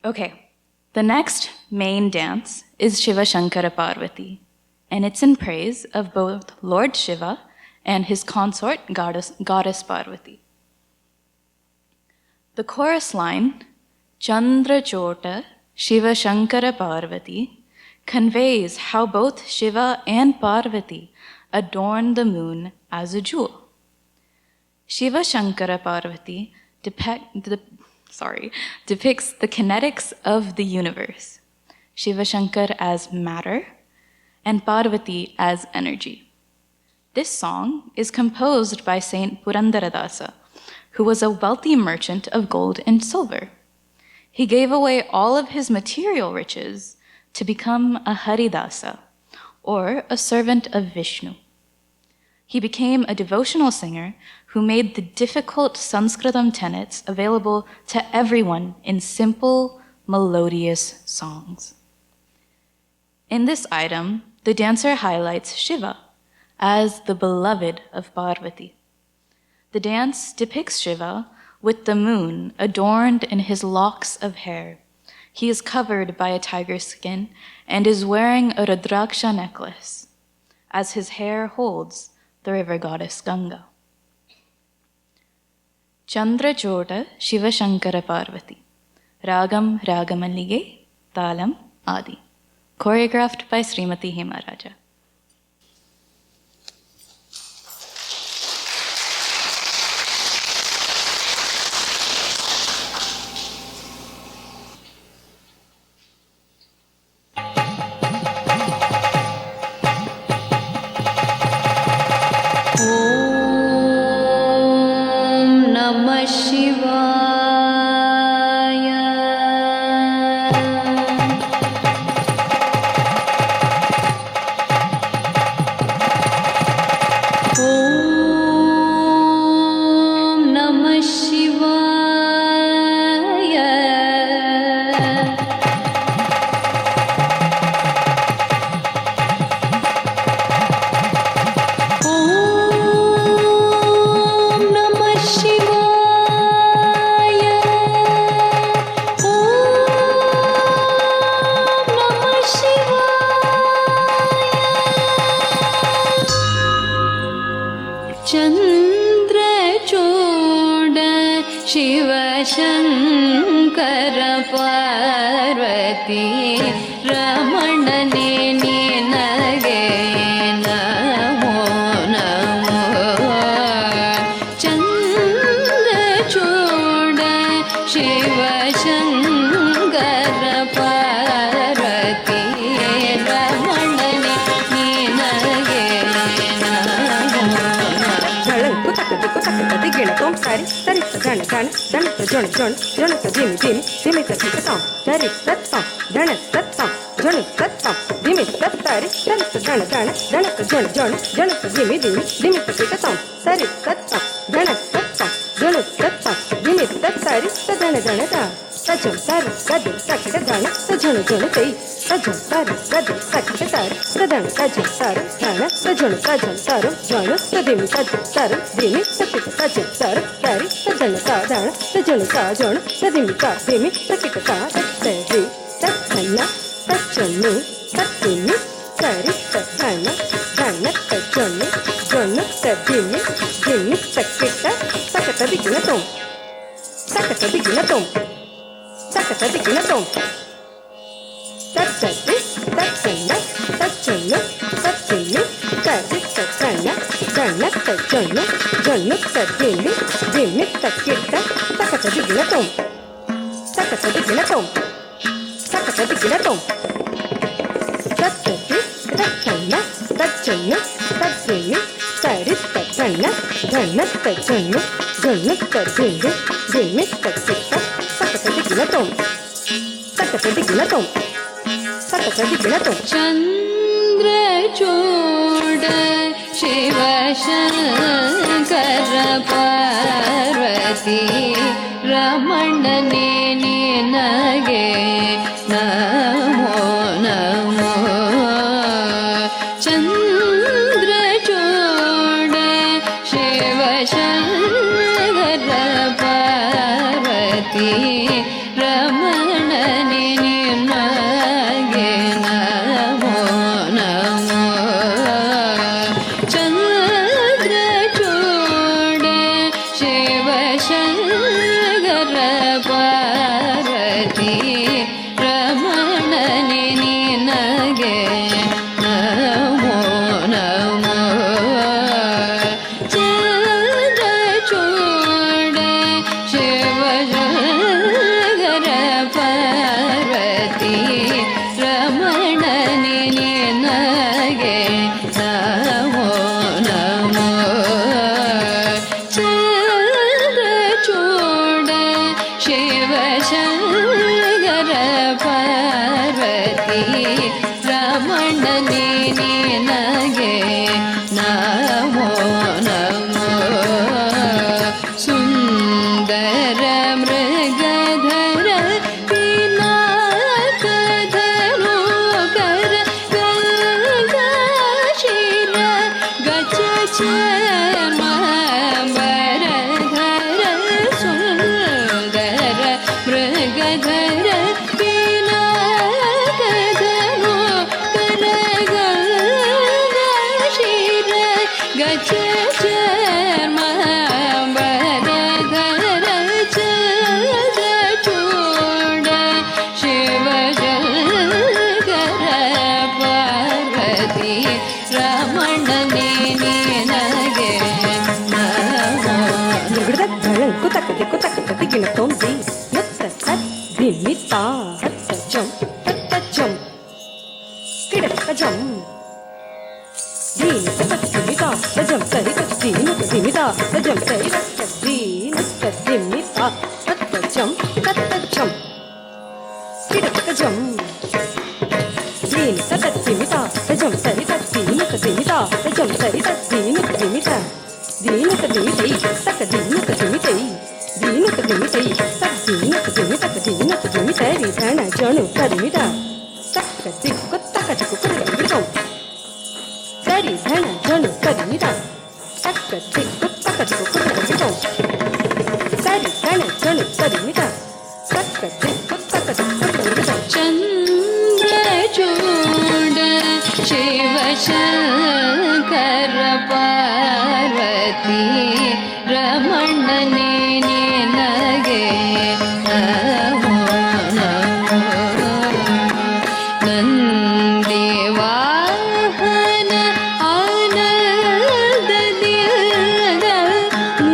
Okay, the next main dance is Shiva Shankara Parvati, and it's in praise of both Lord Shiva and his consort, goddess Parvati. The chorus line, Chandra Chota Shiva Shankara Parvati, conveys how both Shiva and Parvati adorn the moon as a jewel. Shiva Shankara Parvati depicts the kinetics of the universe, Shiva Shankar as matter, and Parvati as energy. This song is composed by Saint Purandaradasa, who was a wealthy merchant of gold and silver. He gave away all of his material riches to become a Haridasa, or a servant of Vishnu. He became a devotional singer who made the difficult Sanskritam tenets available to everyone in simple, melodious songs. In this item, the dancer highlights Shiva as the beloved of Parvati. The dance depicts Shiva with the moon adorned in his locks of hair. He is covered by a tiger skin and is wearing a Rudraksha necklace, as his hair holds the river goddess Ganga. Chandra Chota Shiva Shankara Parvati. Ragam Ragamallige, Talam Adi. Choreographed by Srimati Hema Raja. Chandra Chota Shiva Shankara Parvati Ramanane Ninage Namo Namo Chandra Chota Shiva Shankara Parvati ರಮಣನೆ ನಿನಗೆ ನಮೋ ನಮೋ ಚಂದ್ರಚೂಡ ಶಿವಶಂಕರ ಪಾರ್ವತಿ ರಮಣನೆ ನಿನಗೆ ನಮೋ ನಮೋ ಚಂದ್ರಚೂಡ ಶಿವಶಂಕರ ಪಾರ್ವತಿ ರಮಣನೆ ನಿನಗೆ ನಮೋ ನಮೋ ಚಂದ್ರಚೂಡ ಶಿವಶಂಕರ ಪಾರ್ವತಿ ರಮಣನೆ ನಿನಗೆ ನಮೋ ನಮೋ ಸುಂದರ ಮೃಗಧರ ಪಿನಾಕಧರೋಕರ ಗಂಗಾಶೀಲ ಗಜ ಚರ್ಮಾಂಬರಧರ ಸುಂದರ ಮೃಗಧರ ಪಿನಾಕಧರೋಕರ ಗಂಗಾಶೀಲ ಗಜ ಚರ್ಮಾಂಬರಧರ ಚಂದ್ರಚೂಡ ಶಿವಶಂಕರ ಪಾರ್ವತಿ ರಮಣನೆ ನಿನಗೆ ನಮೋ ಕುತಕತೆ ಕುತಕತೆ ಗಿಣ ತೊಂದಿ ನತ್ತ ತತ್ ಧಿಮಿತ ಹತ್ತ ಜಂ ತತ್ತ ಜಂ ಕಿಡಕ ಜಂ ಧೀನ ತತ್ ಧಿಮಿತ ತಜಂ ತರಿ ತತ್ ಧೀನ ಧಿಮಿತ ತಜಂ ತರಿ ತತ್ ಧೀನ ತತ್ ಧಿಮಿತ ತತ್ತ ಜಂ ತತ್ತ ಜಂ ಕಿಡಕ ಜಂ ಧೀನ ತತ್ ಧಿಮಿತ ತಜಂ ತರಿ ತತ್ ಧೀನ ಧಿಮಿತ ತಜಂ ತರಿ ತತ್ ಧೀನ ಧಿಮಿತ ದೀನಕ ದಿಮಿತೈ ತಕ ದೀನಕ ದಿಮಿತೈ ದೀನಕ ದಿಮಿತೈ ತಕ್ ದೀನಕ ದಿಮಿತಕ ದೀನಕ ದಿಮಿತೈ ಧಣ ಜಣು ಕದಿಮಿತ ತಕ್ಕ ದಿಕ್ಕು ತಕ ಚಿಕ್ಕು ಕದಿಮಿತೌ ಸರಿ ಧಣ ಜಣು ಕದಿಮಿತ ತಕ್ಕ ದಿಕ್ಕು ತಕ ಚಿಕ್ಕು ಕದಿಮಿತೌ ಸರಿ ಧಣ ಜಣು ಕದಿಮಿತ ತಕ್ಕ ದಿಕ್ಕು ತಕ ಚಿಕ್ಕು ಕದಿಮಿತೌ ಚಂದ್ರಚೂಡ ಶಿವಶಂಕರ ಪಾರ್ವತಿ ರಮಣನೆ ನಿನಗೆ ನಮೋ ನಮೋ ನಂದಿವಾಹನ ಆನಂದದಿಂದ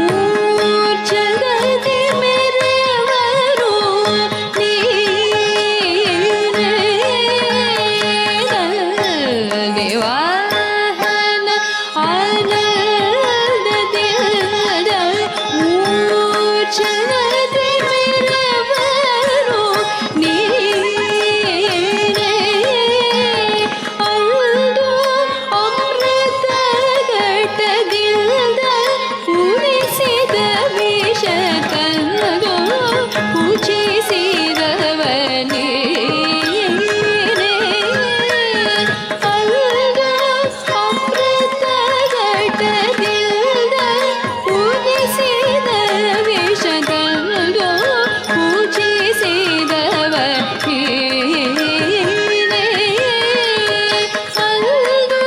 ಮೂರ್ಛಗದಿ ಮೆರೆವರು ನೀನೇ ನಂದಿವಾಹನ ಆನಂದದಿಂದ ಮೂರ್ಛಗದಿ ಮೆರೆವರು ನೀನೇ ಅಂದು ಅಮೃತ ಘಟದಿಂದ ಉಳಿಸಿದ ವಿಷ ತಂದು ಪೂಜಿಸಿದವ ನೀನೇ ಅಂದು ಅಮೃತ ಘಟದಿಂದ ಉಳಿಸಿದ ವಿಷ ತಂದು ಪೂಜಿಸಿದವ ನೀನೇ ಅಂದು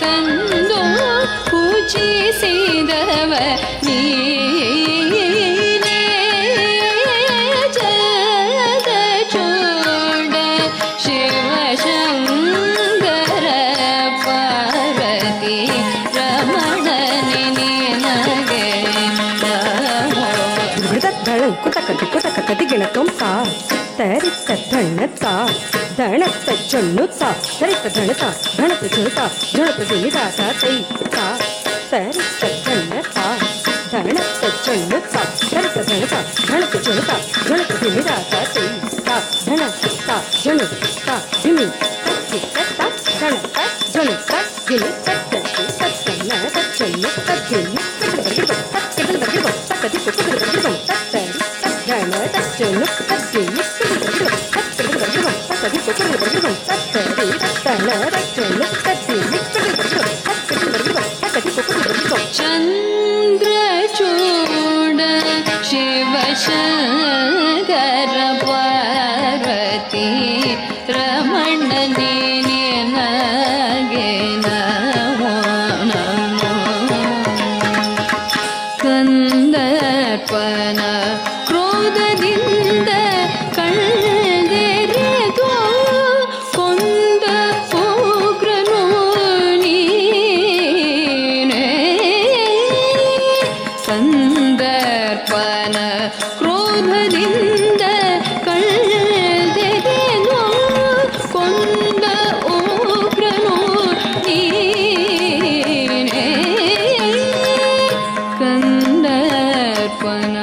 ತಂದು ಪೂಜಿಸಿದವ ಉದಿಸಿದವ ನೀನೇ ಜಗದ ಚೂಡ ಶಿವಶಂಕರ ಪಾರ್ವತಿ ರಮಣನೆ ನಿನಗೆ ನಮೋ. ಕುತಕತಿ ಕುತಕತಿ ಗಿಣತೊಂಪ ತರಿತ ಧಣತ ಧಣತ ಚೊಣ್ಣುತ್ತ ತರಿತ ಧಣತ ಧಣತ ಚುಣುತ ಝಣತ ದಿಮಿದಾತ ತೈತ ತರಿತ ಧಣತ ಧಣತ ಚೊಣ್ಣುತ್ತ ತರಿತ ಧಣತ ಧಣತ ಚುಣುತ ಝಣತ ದಿಮಿದಾತ ತೈತ ಧಣತ ಝಣುತ ದಿಮಿ ತತ್ತ ಧಣತ ಝಣುತ ದಿಮಿ ತತ್ತ ತತ್ತನ ಚೊಣ್ಣುತ್ತ ದಿಮಿ ಚಂದ್ರಚೂಡ ಶಿವಶಂಕರ ಪಾರ್ವತಿ ರಮಣನೆ ನಿನಗೆ ನಮೋ ನಮೋ. ಕಂದರ್ಪನ ಕ್ರೋಧದಿಂದ ಕಳೆದೆರೆದು ಕೊಂದ ಉಗ್ರನು ನೀನೇ. ಕಂದರ್ಪನ ಕ್ರೋಧದಿಂದ ಕಳೆದೆರೆದು ಕೊಂದ ಉಗ್ರನು ನೀನೇ. ಕಂದರ್ಪನ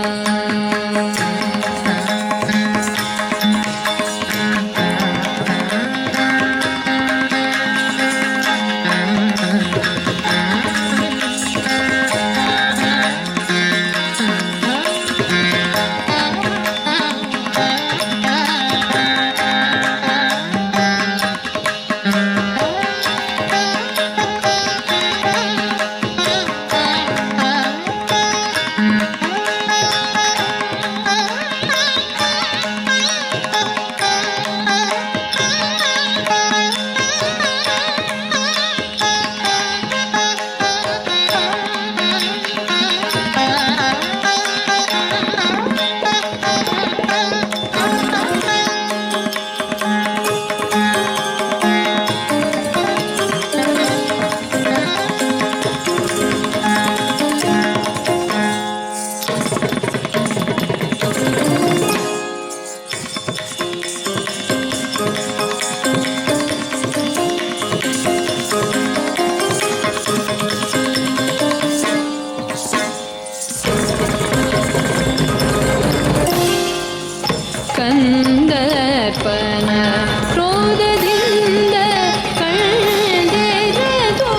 ಕಂದರ್ಪನ ಕ್ರೋಧದಿಂದ ಕಳೆದೆರೆದು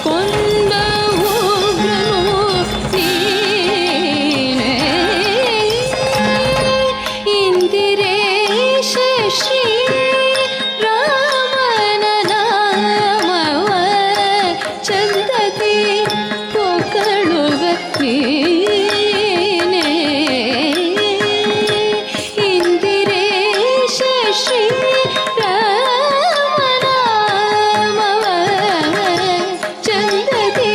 ಕೊಂದ ಉಗ್ರನು ನೀನೇ. ಇಂದಿರೇಶ ಶ್ರೀ ರಾಮನ ನಾಮವ ಚಂದದಿ ಪೊಗಳುವ ನೀನೇ. ಇಂದಿರೇಶ ಶ್ರೀ ರಾಮನಾಮವ ಚಂದದಿ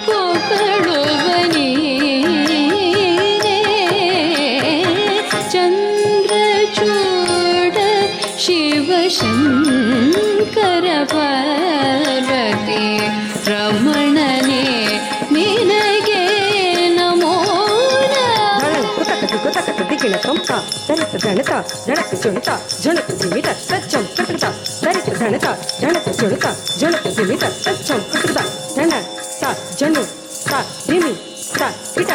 ಪೊಗಳುವ ನೀನೇ. ಚಂದ್ರಚೂಡ ಶಿವಶಂಕರ ಪಾರ್ವತಿ ರಮಣನೆ ನಿನಗೆ ನಮೋ ನಮೋ. ಕುತಕತಿ ಗಿಣತೊಂಪ ತರಿತ ಧಣತ ಧಣತ ಚುಣುತ ಝಣತ ದಿಮಿತ ತಚ್ಚಂ ಕೃತ ತರಿತ ಧಣತ ಧಣತ ಚುಣುತ ಝಣತ ದಿಮಿತ ತಚ್ಚಂ ಕೃತ ಧಣ ತ ಜನು ತ ದಿಮಿ ತ ಇಟ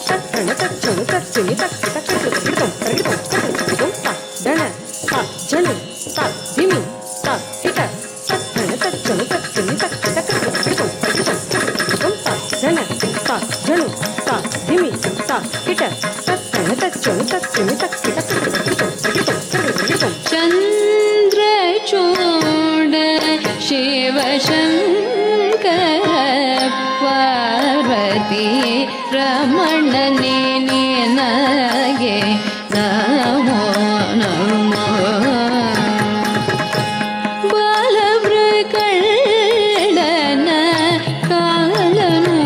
ತತ್ತಣತ ಚುಣುತ ದಿಮಿತ ಕಿಟ ಕೃತ ಕೃತಂ ಕೃತಂ ಕೃತಂ ತ ಧಣ ತ ಜನು ತ ದಿಮಿ ತ ಇಟ ತತ್ತಣತ ಚುಣುತ ದಿಮಿತ ಕಿಟ ಕೃತ ಕೃತಂ ಕೃತಂ ಕೃತಂ ತ ಧಣ ತ ಜನು ತ ದಿಮಿ ತ ಇಟ ಚಂದ್ರಚೂಡ ಶಿವಶಂಕರ ಪಾರ್ವತಿ ರಮಣನೆ ನಿನಗೆ ನಮೋ ನಮೋ. ಬಾಲವೃಕಂಡನ ಕಾಲನು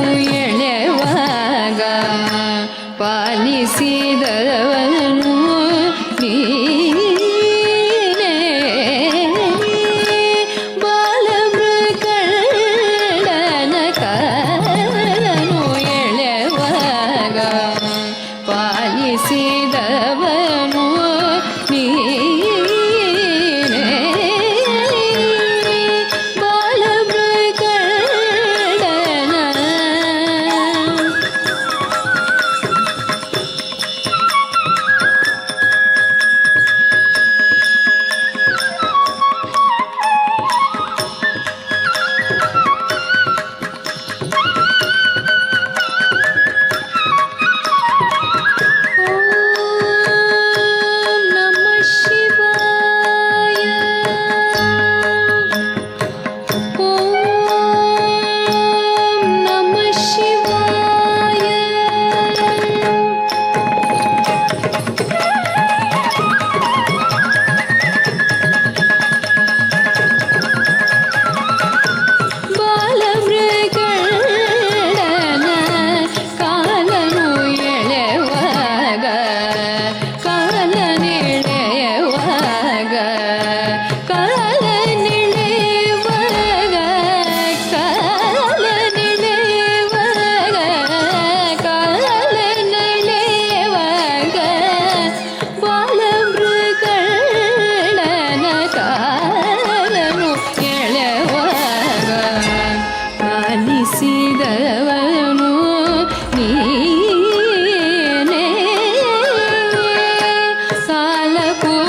ಗಳಿಸಿದವನು ನೀನೇ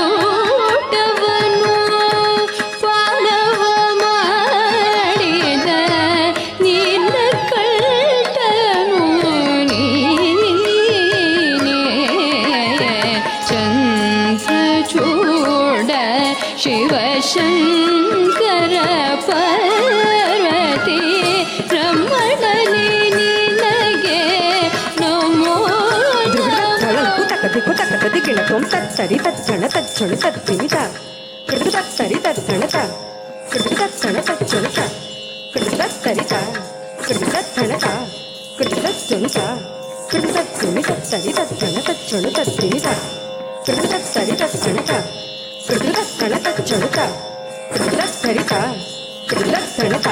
ಕಾಲಕೂಟವನ್ನು ಪಾಲವ ಮಾಡಿದ ನಿನ್ನ ಕಳ್ಟನು ನೀನೇ ಚಂದ್ರಚೂಡ ಶಿವಶಂಕರ ಪಾರ್ವತಿ ರಮಣನೇ ನಿನಗೆ ನಮೋ ತಳಕು ತಕ್ಕದಿ ಗಿಣತೊಂ ತತ್ತರಿ ತಜ್ಜಣ ತಜ್ಜಣು ತತ್ತಿಮಿತ ಕೃದು ತತ್ತರಿ ತಜ್ಜಣತ ಕೃದು ತತ್ತಣ ತಜ್ಜಣತ ಕೃದು ತತ್ತರಿತ ಕೃದು ತತ್ತಣತ ಕೃದು ತಜ್ಜಣುತ ಕೃದು ತತ್ತಿಮಿ ತತ್ತರಿ ತಜ್ಜಣ ತಜ್ಜಣು ತತ್ತಿಮಿತ ಕೃದು ತತ್ತರಿ ತಜ್ಜಣತ ಕೃದು ತತ್ತಣ ತಜ್ಜಣುತ ಕೃದು ತತ್ತರಿತ ಕೃದು ತತ್ತಣತ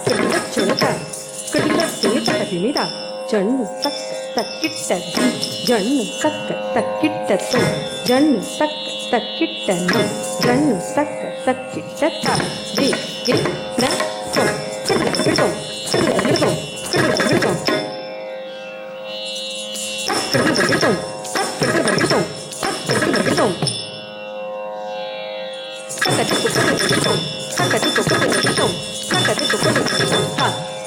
ಕೃದು ತಜ್ಜಣುತ ಕೃದು ತತ್ತಿಮಿ ತತ್ತಿಮಿತ ಜಣ್ಣು ತಕ್ಕ ತಕ್ಕಿಟ್ಟ ಜಣ್ಣು ತಕ್ಕ ತಕ್ಕಿಟ್ಟ ಜಣ್ಣು ತಕ್ಕ ತಕ್ಕಿಟ್ಟ ಜಣ್ಣು ತಕ್ಕ ತಕ್ಕಿಟ್ಟ ದಿ ಗಿ ನ ಸೊಂ ಕೃದು ಕೃದು ಕೃದು ಕೃದು ಕೃದು ಕೃದು ಕೃದು ಕೃದು ಕೃದು ಕೃದು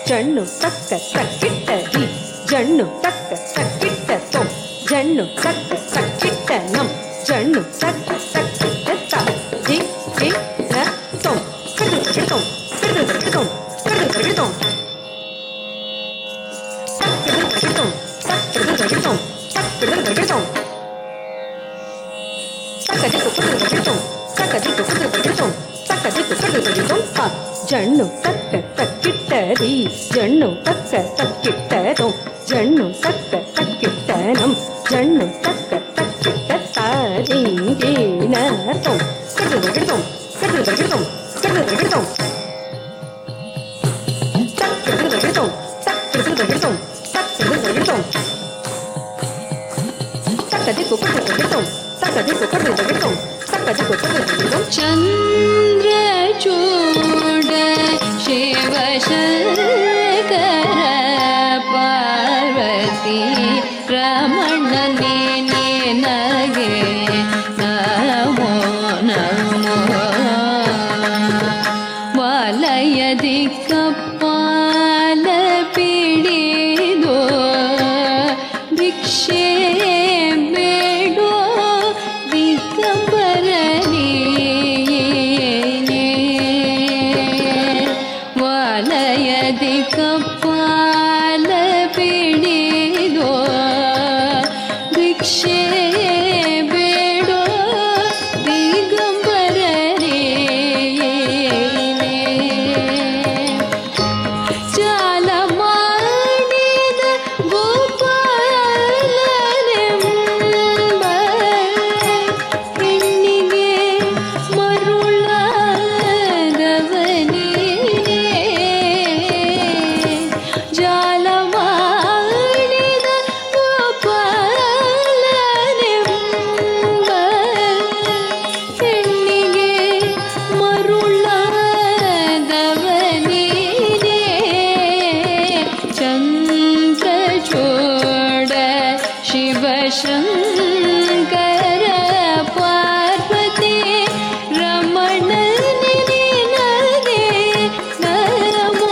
ಜಣ್ಣು ತಕ್ಕ ತಕ್ಕಿಟ್ಟ ದಿ ಜಣ್ಣು ತಕ್ಕ ತಕ್ಕಿಟ್ಟ ತೊಂ ಜಣ್ಣು ತಕ್ಕ ತಕ್ಕಿಟ್ಟ ನಂ ಜಣ್ಣು ತಕ್ಕ ತಕ್ಕಿಟ್ಟ ತ ದಿ ಗಿ ನ ತೊಂ ಕೃದು ಕೃದು ಕೃದು ಕೃದು ಕೃದು ಕೃದು ಜಣ್ಣು ತಕ್ಕ ತಕ್ಕಿಟ್ಟರಿ ಜಣ್ಣು ತಕ್ಕ ತಕ್ಕಿಟ್ಟದೋ ಜಣ್ಣು ತಕ್ಕ ತಕ್ಕಿಟ್ಟ ನಂ ಜಣ್ಣು ತಕ್ಕ ತಕ್ಕಿಟ್ಟ ತಾರಿಂಗೇನ ತೋ ಕೃದು ಕೃದು ಕೃದು ಕೃದು ಕೃದು ಕೃದು ಚಂದ್ರಚೂಡ ಶಿವಶಂಕರ ಪಾರ್ವತಿ ರಮಣನೇ ನಿನಗೆ ನಮೋ ನಮೋ ವಲಯದಿ ಕಪ್ಪಾಲ ಪಿಡಿದೋ ಭಿಕ್ಷೆ ಬೇಡೋ ದಿಗಂಬರನೇ ವಲಯದಿ ಕಪ್ಪಾಲ ಪಿಡಿದೋ ಭಿಕ್ಷೆ ಬೇಡೋ ದಿಗಂಬರನೇ ಜಾಲ ಮಾಡಿದ ಗೋಪಾಲನೆಂಬ ಹೆಣ್ಣಿಗೆ ಮರುಳಾದವನೇ ಜಾಲ ಮಾಡಿದ ಗೋಪಾಲನೆಂಬ ಹೆಣ್ಣಿಗೆ ಮರುಳಾದವನೇ ಚಂದ್ರಚೂಡ ಶಿವಶಂಕರ ಪಾರ್ವತಿ ರಮಣನೇ ನಿನಗೆ ನಮೋ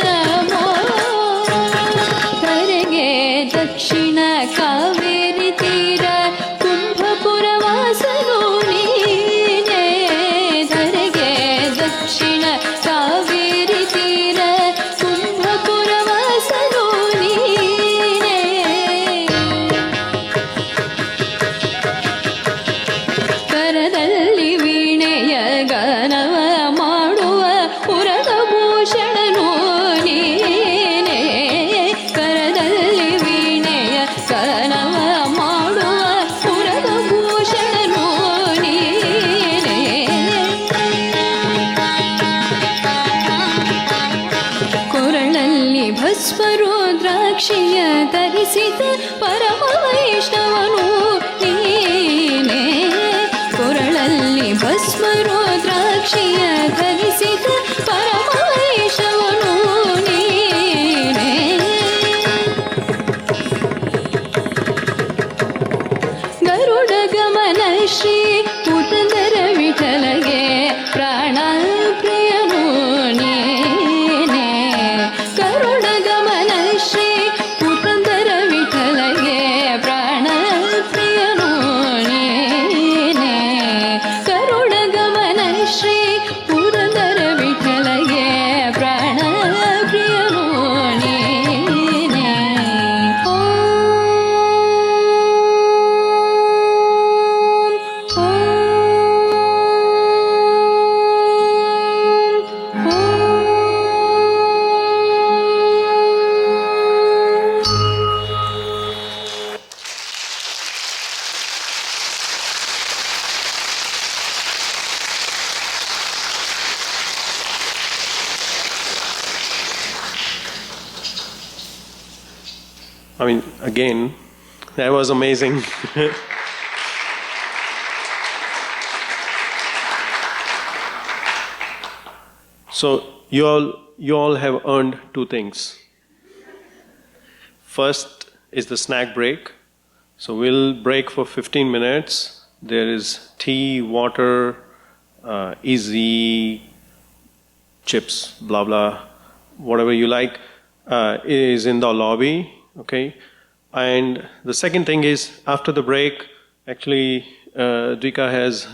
ನಮೋ ಕರೆಗೆ ದಕ್ಷಿಣ ಕಾವೇರಿ ತೀರ ಕುಂಭಪುರ ವಾಸನು ನೀನೇ ಧರೆಗೆ ದಕ್ಷಿಣ ಕಾವೇರಿ ತೀರ ಕುಂಭಪುರ ವಾಸನು ನೀನೇ ಕರದಲ್ಲಿ ವೀಣೆಯ ಗಾನವ ಮಾಡುವ ಪುರದ ಭೂಷಣನು ನೀನೇ ಕರದಲ್ಲಿ ವೀಣೆಯ ಗಾನವ ಮಾಡುವ ಪುರದ ಭೂಷಣನು ನೀನೇ ಕೊರಳಲ್ಲಿ ಭಸ್ಮರುದ್ರಾಕ್ಷಿಯ ಧರಿಸಿದ ಪರಮ ವೈಷ್ಣವನು ನೀನೇ ಕೊರಳಲ್ಲಿ ಭಸ್ಮರುದ್ರಾಕ್ಷಿಯ ಧರಿಸಿದ ಪರಮ ವೈಷ್ಣವನು ನೀನೇ I mean, again, that was amazing. So you all have earned two things. First is the snack break. So we'll break for 15 minutes. There is tea, water, easy, chips, blah blah, whatever you like, is in the lobby. Okay. And the second thing is, after the break, actually, Dvika has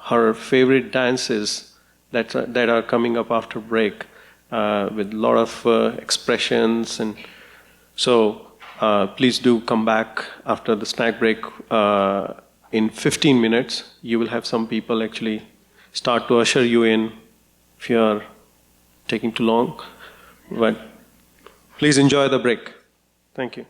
her favorite dances that are coming up after break, with a lot of expressions. And so please do come back after the snack break. In 15 minutes, you will have some people actually start to usher you in if you are taking too long. But please enjoy the break. Thank you.